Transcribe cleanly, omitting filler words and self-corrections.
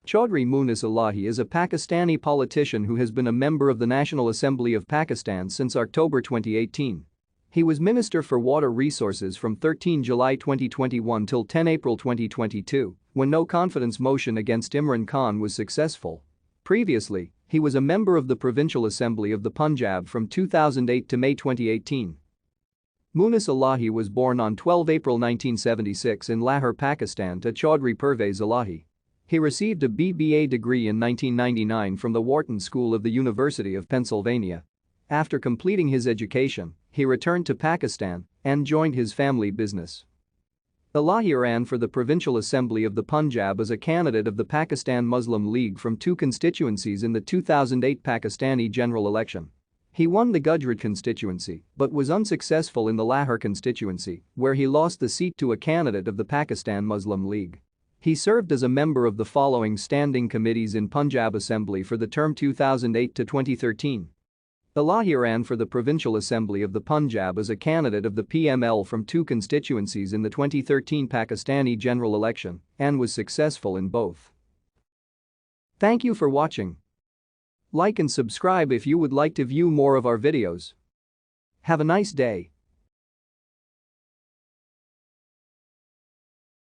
Chaudhry Moonis Elahi is a Pakistani politician who has been a member of the National Assembly of Pakistan since October 2018. He was Minister for Water Resources from 13 July 2021 till 10 April 2022, when no confidence motion against Imran Khan was successful. Previously, he was a member of the Provincial Assembly of the Punjab from 2008 to May 2018. Moonis Elahi was born on 12 April 1976 in Lahore, Pakistan to Chaudhry Pervez Elahi. He received a BBA degree in 1999 from the Wharton School of the University of Pennsylvania. After completing his education, he returned to Pakistan and joined his family business. Elahi ran for the Provincial Assembly of the Punjab as a candidate of the Pakistan Muslim League from two constituencies in the 2008 Pakistani general election. He won the Gujarat constituency but was unsuccessful in the Lahore constituency, where he lost the seat to a candidate of the Pakistan Muslim League. He served as a member of the following standing committees in Punjab Assembly for the term 2008 to 2013. Elahi ran for the Provincial Assembly of the Punjab as a candidate of the PML from two constituencies in the 2013 Pakistani general election and was successful in both. Thank you for watching. Like and subscribe if you would like to view more of our videos. Have a nice day.